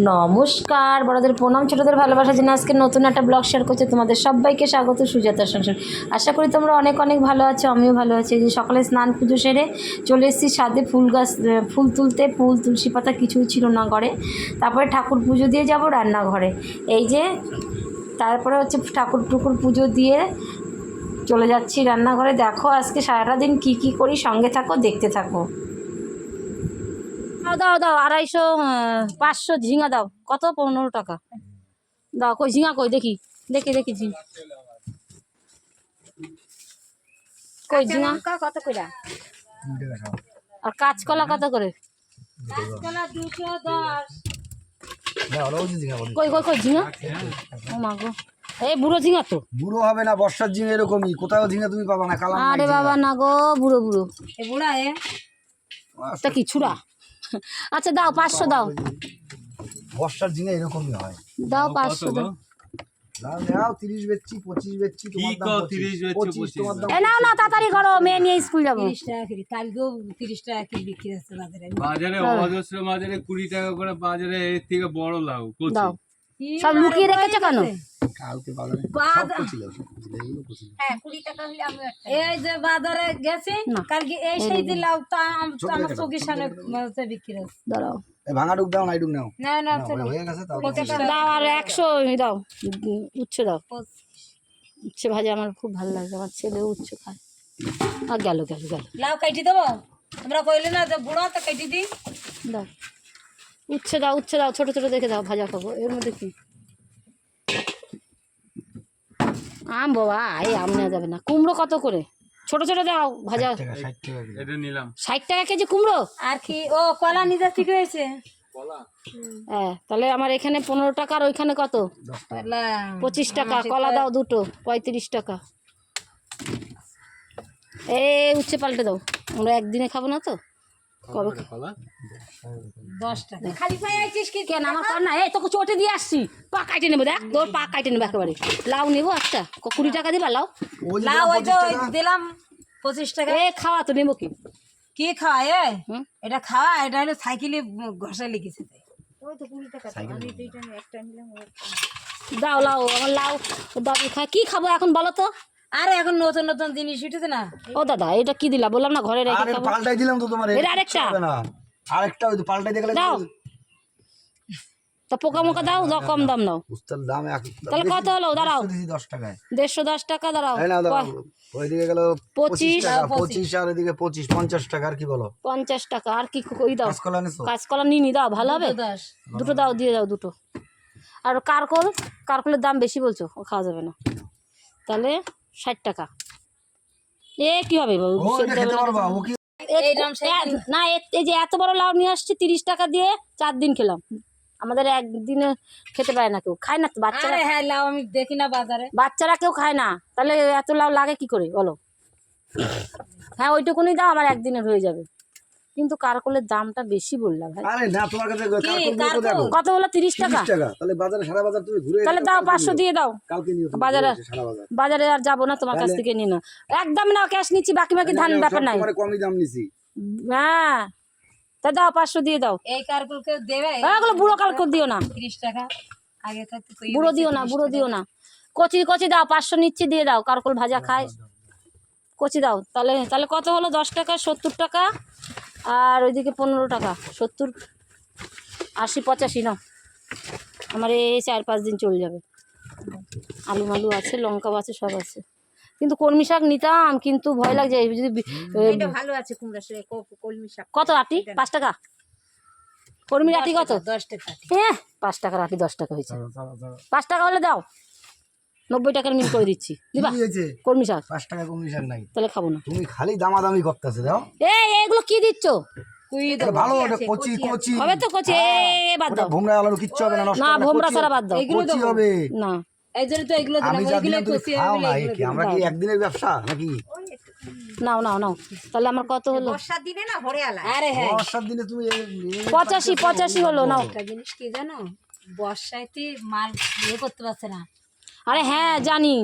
নমস্কার, বড়দের প্রণাম, ছোটদের ভালোবাসা জন্য আজকে নতুন একটা ব্লগ শেয়ার করছি। তোমাদের সবাইকে স্বাগত সুজাতার সংসার। আশা করি তোমরা অনেক অনেক ভালো আছো, আমিও ভালো আছি। যে সকালে স্নান পুজো সেরে চলে এসেছি ছাদে ফুল গাছ ফুল তুলতে। ফুল তুলসী পাতা কিছুই ছিল না ঘরে। তারপরে ঠাকুর পুজো দিয়ে যাব রান্নাঘরে। এই যে তারপরে হচ্ছে ঠাকুর পুজো দিয়ে চলে যাচ্ছি রান্নাঘরে। দেখো আজকে সারাটা দিন কী কী করি, সঙ্গে থাকো, দেখতে থাকো। দাও দাও 250 500 ঝিঙা দাও। কত? 15 টাকা দাও। কই ঝিঙা কই? দেখি দেখি দেখি ঝিঙা কই? ঝিঙা কত করে? আর কাঁচকলা কত করে? কাঁচকলা 210। কই কই কই ঝিঙা? ও মা গো, এই বুড়ো ঝিঙা তো। বুড়ো হবে না, বর্ষার ঝিঙে এরকমই, কোথাও ঝিঙে তুমি পাবা না। কালাম আরে বাবা না গো, বুড়ো বুড়ো। এ বুড়া তা কি ছুড়া? আচ্ছা দাও 500 দাও। বর্ষার ঝিঙে এরকমই হয়। দাও 500 দাও। নাও 30 বেচছি, 25 বেচছি, তোমার দাম 25 তোমার দাম। এ নাও না, তাড়াতাড়ি করো, মেয়ে নিয়ে স্কুল যাবো। 30 টাকা কেজি, কালকেও 30 টাকা কেজি বিক্রি হচ্ছে বাজারে। বাজারে অজস্র বাজারে 20 টাকা করে, বাজারে এর থেকে বড় লাউ কচি। দাও। সব লুকিয়ে রেখেছো কেন? কালকে বাজারে সব ছিল, এগুলো ছিল। হ্যাঁ 20 টাকা হলে আমি এই যে বাজারে গেছি না। কালকে এই সেই দিলাও তা আমার চোখের সামনে বিক্রি হচ্ছে। দাঁড়াও ভাঙা ডুব দাও, নাই ডুব নাও। না না হয়ে গেছে তাও দাও, আর 100 দাও। উচ্ছে দাও। উচ্ছে ভাজা আমার খুব ভালো লাগে, আমার ছেলেও উচ্ছে খায়। আর গেল গেল গেল। লাউ কাটি দেবো, আমরা কইলে না যে বুড়া তো কাটি দিই। দাও উচ্ছে দাও, উচ্ছে দাও, ছোট ছোট দেখে দাও, ভাজা খাবো। এর মধ্যে কি আম? বাবা এই আম নেওয়া যাবে না। কুমড়ো কত করে? ছোট ছোট দাও, ভাজা। 60 টাকা এটা নিলাম 60 টাকা কেজি কুমড়ো। আর কি ও কলা নিজে ঠিক হয়েছে। কলা। হ্যাঁ তাহলে আমার এখানে 15 টাকা, আর ওইখানে কত? কলা 25 টাকা। কলা দাও দুটো, 35 টাকা। উচ্ছে পাল্টে দাও, আমরা একদিনে খাবো না তো। কবে? কলা 10 টাকা। খালি পাই আইছিস কি? কেন আমার কর না? এই তোকে চটে দিয়ে আসছি, পা কাটে নেবো। দেখ তোর পা কাটে নেবো একেবারে। লাউ নেবো একটা, 20 টাকা দিবা লাউ। লাউ ওই তো দিলাম 25 টাকা। খাওয়া তো নেবো কি? কি খাওয়া? হুম? এটা খাওয়া, এটা হলো সাইকেলে ঘষা লিখেছে। ওই তো 20 টাকা। আমি দুইটা একটা নিলাম। দাও লাউ, আমার লাউ দাদু খায়। কি খাবো এখন বলো তো? আরে এখন নতুন নতুন জিনিস উঠেছে না। ও দাদা এটা কি দিলা? বললাম না ঘরে রেখে আরে খাবো। পাল্টাই দিলাম তো তোমার। এটা আরেকটা। হবে না, আরেকটা ওই তো পাল্টাই দিয়ে গেলে দাও। তা পোকা মোকা দাও, দাও কম দাম নাও। উস্তার দাম তাহলে কত হলো? দাঁড়াও। 10 টাকায়। 110 টাকা। দাঁড়াও। এই না দাও, ওইদিকে গেল 25 টাকা, 25 25 আর এদিকে 25 50 টাকা। আর কি বলো? 50 টাকা। আর কি ওই দাও। কাঁচকলা এনেছো? কাঁচকলা নিনি, দাও ভালো হবে। 10 দুটো দাও, দিয়ে দাও দুটো। আর কারকল, কারকলের দাম বেশি বলছো, ও খাওয়া যাবে না। তাহলে 60 টাকা। কি হবে বাবু? ও এটা খেতে পারবা? ও কি না এই যে এত বড় লাউ নিয়ে আসছি 30 টাকা দিয়ে, 4 দিন খেলাম। আমাদের একদিনে খেতে পারে না কেউ, খায় না তো বাচ্চারা। আরে হ্যাঁ লাউ আমি দেখি না বাজারে। বাচ্চারা কেউ খায় না, তাহলে এত লাউ লাগে কি করে বলো? হ্যাঁ ওইটুকুনি দাও, আমার একদিনের হয়ে যাবে। কিন্তু কারকলের দামটা বেশি বললাম ভাই। আরে না, তোমার কাছে কারকল তো দেখো কত হলো? 30 টাকা। 30 টাকা। তাহলে বাজারে সারা বাজার তুমি ঘুরে তাহলে দাও 500 দিয়ে দাও। কালকে নিও তুমি বাজারে সারা বাজার। বাজারে আর যাবো না, তোমার কাছ থেকে নিয়ে না। একদম না, ক্যাশ নিচ্ছি, বাকি বাকি ধান ব্যাপার নাই। তোমার কমই দাম নিছি। হ্যাঁ তা দাও 500 দিয়ে দাও। এই কারকুল কে দেবে? ওগুলো বুড়ো কারকল দিও না, 30 টাকা আগে থাকতে কই। বুড়ো দিও না, বুড়ো দিও না। কচি কচি দাও, 500 নিচ্ছি, দিয়ে দাও। কারকল ভাজা খায়, কচি দাও। তাহলে তাহলে কত হলো? 10 টাকা, 70 টাকা। আর ওইদিকে 15 টাকা, 70 80 85 নাও। আমার এই 4-5 দিন চলে যাবে। আলু মালু আছে, লঙ্কাও আছে, সব আছে। কিন্তু কলমি শাক নিতাম, কিন্তু ভয় লাগছে যদি এটা ভালো আছে কুমড়া শাক, কলমি শাক। কত আটি? 5 টাকা। কলমি আটি কত? 10 টাকা। 5 টাকার আটি 10 টাকা হয়েছে। 5 টাকা হলে দাও, 90 টাকার মিল করে দিচ্ছি। দিবা? কি হয়েছে? কলমি শাক 5 টাকা কমই শাক নাই। তাহলে খাবো না। তুমি খালি দামাদামি করতেছে দাও। এগুলো কি দিচ্ছ? এটা ভালো, এটা কচি কচি হবে তো কচি। বাদ দাও। ভোমরা আলাদা কিচ্ছু হবে না, নষ্ট না হবে না। ভোমরা কচি সারা বাদ দাও। এগুলো কচি হবে না এই জন্য তো এগুলো দিলাম। আমি যা ওইগুলো দিলাম তুমি কচি খাও হবে না। এগুলো। আমরা কি একদিনের ব্যবসা নাকি? নাও নাও নাও। তাহলে আমার কত হলো? বর্ষার দিনে না ভরে আলা। আরে হ্যাঁ বর্ষার দিনে তুমি 85 হলো। নাও। একটা জিনিস কি জানো, বর্ষাতে মাল করতে পারছে না। আরে হ্যাঁ জানি।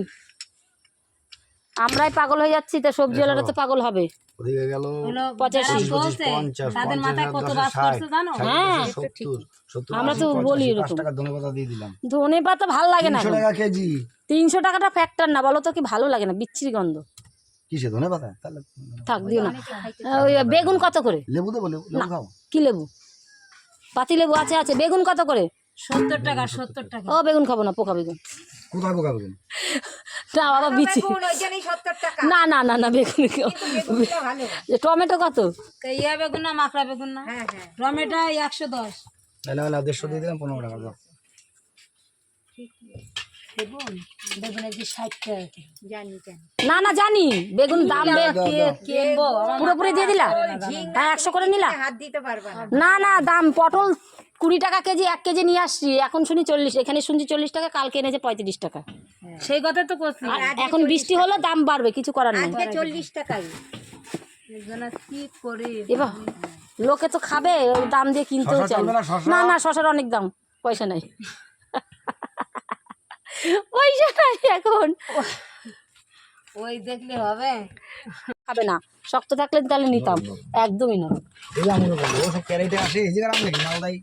আমরাই পাগল হয়ে যাচ্ছি, তো সবজিওয়ালারা তো পাগল হবে। ওদিকে গেল হলো 85, যারা চলছে, 50, তাদের মাথায় কত 50, বাস করছে জানো? হ্যাঁ। 70, আমরা তো বলি 5 এরকম। টাকা ধনেপাতা দিয়ে দিলাম। ধনে পাতা ভালো লাগে না 300 এখন। টাকা কেজি। 300 টাকাটা ফ্যাক্টর না, বলো তো কি ভালো লাগে না, বিচ্ছিরি গন্ধ। কিসে ধনেপাতা? তাহলে থাক দিও না। ওই বেগুন কত করে? লেবু দেবো, লেবু খাও। কি লেবু? পাতি লেবু আছে আছে। বেগুন কত করে? 70 টাকা 70 টাকা। ও বেগুন খাবো না, পোকা বেগুন। কোথায় পোকাবে কেন? না বাবা বিচি। বেগুন ওই জন্যই 70 টাকা। না না না না বেগুন কেউ। বেগুনটা ভালো। টমেটো কত? ইয়া বেগুন না মাকড়া বেগুন না? হ্যাঁ হ্যাঁ। টমেটো 110। না 150 দিয়ে দিলাম, 15 টাকা দাও। বেগুন বেগুনের যে 60 টাকা জানি জানি। না না জানি বেগুন দাম কিনবো পুরোপুরি দিয়ে দিলা? হ্যাঁ 100 করে নিলা? হাত দিতে পারবা না। না না দাম পটল 20 টাকা কেজি, 1 কেজি নিয়ে আসছি, এখন শুনি 40, এখানে শুনছি 40 টাকা, কালকে এনেছে 35 টাকা। সেই কথা তো করছি। আর এখন বৃষ্টি হলো দাম বাড়বে, কিছু করার নেই। আজকে 40 টাকাই। একজনা কি করে এবার লোকে তো খাবে, ওই দাম দিয়ে কিনতেও শসা চায় চলবে না। না, শসা? না না শসার অনেক দাম, পয়সা নাই। পয়সা নাই এখন। ওই দেখলে হবে? খাবে না, শক্ত থাকলে তাহলে নিতাম, একদমই না। এই যে আমরা বলবো ও সব ক্যারেটে আসে, এই জায়গার আম নাকি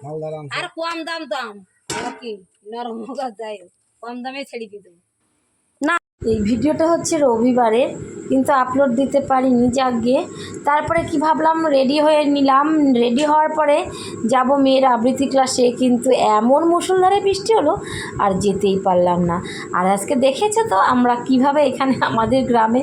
মালদার আম। আর কম দাম কি নরম হোগা যায়, কম দামে ছেড়ে দিতে। না এই ভিডিওটা হচ্ছে রবিবারে, কিন্তু আপলোড দিতে পারিনি, যাক গিয়ে। তারপরে কি ভাবলাম, রেডি হয়ে নিলাম। রেডি হওয়ার পরে যাব মেয়ের আবৃত্তি ক্লাসে, কিন্তু এমন মুষলধারে বৃষ্টি হলো আর যেতেই পারলাম না। আর আজকে দেখেছো তো আমরা কিভাবে এখানে আমাদের গ্রামে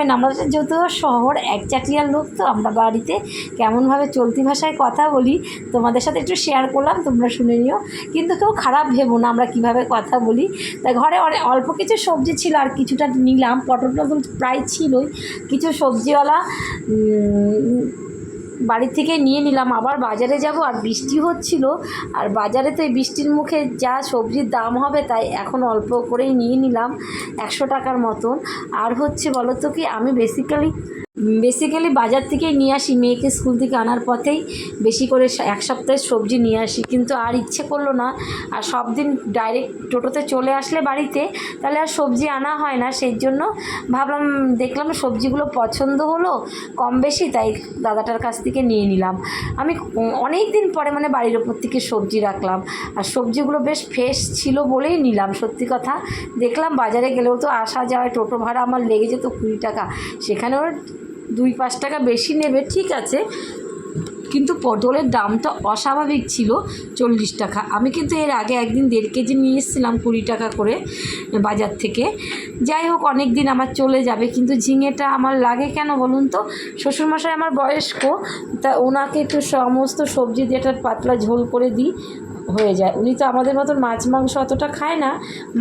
না, আমরা যেহেতু শহর একচাটিয়ার লোক, তো আমরা বাড়িতে কেমনভাবে চলতি ভাষায় কথা বলি তোমাদের সাথে একটু শেয়ার করলাম, তোমরা শুনে নিও। কিন্তু কেউ খারাপ ভেবো না আমরা কিভাবে কথা বলি। তাই ঘরে অল্প কিছু সবজি ছিল আর কিছুটা নিলাম, পটল টটল প্রায় ছিলই, কিছু সবজিওয়ালা বাড়ির থেকে নিয়ে নিলাম। আবার বাজারে যাব আর বৃষ্টি হচ্ছিল, আর বাজারে তো এই বৃষ্টির মুখে যা সবজির দাম হবে, তাই এখন অল্প করেই নিয়ে নিলাম 100 টাকার মতন। আর হচ্ছে বলো তো কি, আমি বেসিক্যালি বাজার থেকেই নিয়ে আসি, মেয়েকে স্কুল থেকে আনার পথেই বেশি করে 1 সপ্তাহের সবজি নিয়ে আসি, কিন্তু আর ইচ্ছে করলো না। আর সব দিন ডাইরেক্ট টোটোতে চলে আসলে বাড়িতে, তাহলে আর সবজি আনা হয় না। সেই জন্য ভাবলাম, দেখলাম সবজিগুলো পছন্দ হলো কম বেশি, তাই দাদাটার কাছ থেকে নিয়ে নিলাম। আমি অনেক দিন পরে মানে বাড়ির ওপর থেকে সবজি রাখলাম, আর সবজিগুলো বেশ ফ্রেশ ছিল বলেই নিলাম। সত্যি কথা, দেখলাম বাজারে গেলেও তো আসা যাওয়ায় টোটো ভাড়া আমার লেগে যেত 20 টাকা, সেখানেও 2-5 টাকা বেশি নেবে, ঠিক আছে, কিন্তু পটলের দামটা অস্বাভাবিক ছিল 40 টাকা। আমি কিন্তু এর আগে একদিন 1.5 কেজি নিয়ে এসেছিলাম 20 টাকা করে বাজার থেকে। যাই হোক, অনেক দিন আমার চলে যাবে, কিন্তু ঝিঙেটা আমার লাগে কেন বলুন তো, শ্বশুরমশাই আমার বয়স্ক, তা ওনাকে একটু সমস্ত সবজি দিয়ে একটা পাতলা ঝোল করে দিই, হয়ে যায়। উনি তো আমাদের মতন মাছ মাংস অতটা খায় না,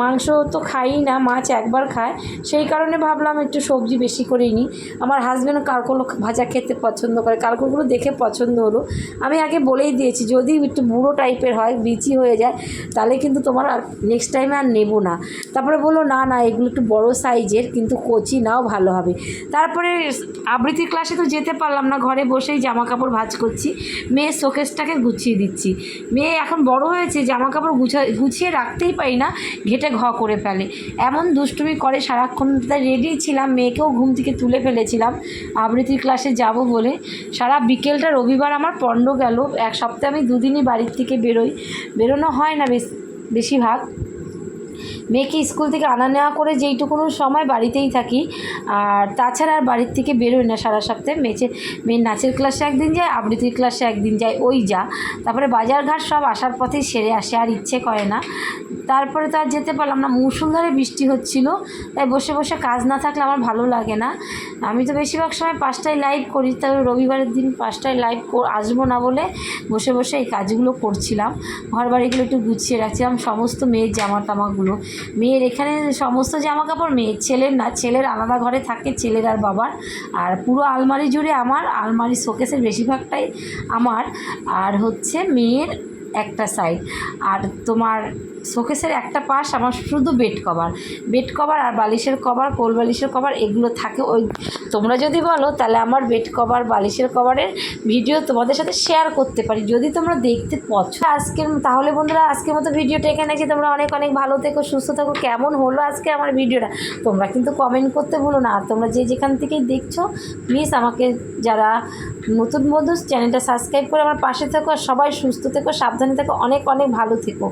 মাংস তো খাই না, মাছ একবার খায়, সেই কারণে ভাবলাম একটু সবজি বেশি করেই নিই। আমার হাজব্যান্ড কারকোল ভাজা খেতে পছন্দ করে, কারকোলগুলো দেখে পছন্দ হলো। আমি আগে বলেই দিয়েছি, যদি একটু বুড়ো টাইপের হয়, বিচি হয়ে যায়, তাহলে কিন্তু তোমার আর নেক্সট টাইমে আর নেবো না। তারপরে বললো না না এগুলো একটু বড় সাইজের, কিন্তু কচি নাও ভালো হবে। তারপরে আবৃত্তি ক্লাসে তো যেতে পারলাম না, ঘরে বসেই জামা কাপড় ভাঁজ করছি, মেয়ের শোকেসটাকে গুছিয়ে দিচ্ছি। মেয়ে এখন বড় হয়েছে, জামা কাপড় গুছিয়ে রাখতেই পারি না, ঘেটে ঘ করে ফেলে, এমন দুষ্টুমি করে সারাক্ষণ। তাই রেডি ছিলাম, মেয়েকেও ঘুম থেকে তুলে ফেলেছিলাম আবৃত্তির ক্লাসে যাব বলে। সারা বিকেলটা, রবিবার আমার পণ্ড গেল। 1 সপ্তাহে আমি 2 দিনই বাড়ির থেকে বেরোনো হয় না বেশিরভাগ। মেয়েকে স্কুল থেকে আনা নেওয়া করে যেইটুকুনো সময় বাড়িতেই থাকি, আর তাছাড়া আর বাড়ির থেকে বেরোই না সারা সপ্তাহে। মেয়ের নাচের ক্লাসে একদিন যায়, আবৃত্তির ক্লাসে একদিন যায়, ওই যা। তারপরে বাজারঘাট সব আসার পথেই সেরে আসে, আর ইচ্ছে করে না। তারপরে তো আর যেতে পারলাম না, মুষলধারে বৃষ্টি হচ্ছিল, তাই বসে বসে কাজ না থাকলে আমার ভালো লাগে না। আমি তো বেশিরভাগ সময় 5টায় লাইভ করি, তবে রবিবারের দিন 5টায় লাইভ আসবো না বলে বসে বসে এই কাজগুলো করছিলাম। ঘর বাড়িগুলো একটু গুছিয়ে রাখছিলাম, সমস্ত মেয়ের জামা টামাগুলো। মেয়ের এখানে সমস্ত জামা কাপড় মেয়ের, ছেলের না, ছেলের আলাদা ঘরে থাকে, ছেলের আর বাবার। আর পুরো আলমারি জুড়ে আমার, আলমারি শোকেসের বেশিরভাগটাই আমার, আর হচ্ছে মেয়ের একটা সাইড। আর তোমার শোকেসের একটা পাশ আমার শুধু বেড কভার আর বালিশের কভার, কোল বালিশের কভার এগুলো থাকে। ওই তোমরা যদি বলো তাহলে আমার বেড কভার বালিশের কভারের ভিডিও তোমাদের সাথে শেয়ার করতে পারি, যদি তোমরা দেখতে পছন্দ। তাহলে বন্ধুরা আজকের মতো ভিডিওটা এখানে আছে। তোমরা অনেক অনেক ভালো থেকো, সুস্থ থেকো। কেমন হলো আজকে আমার ভিডিওটা তোমরা কিন্তু কমেন্ট করতে ভুলো না। আর তোমরা যে যেখান থেকেই দেখছো প্লিজ আমাকে, যারা নতুন বন্ধু, চ্যানেলটা সাবস্ক্রাইব করে আমার পাশে থেকো। আর সবাই সুস্থ থেকো, সাবধানে থেকো, অনেক অনেক ভালো থেকো।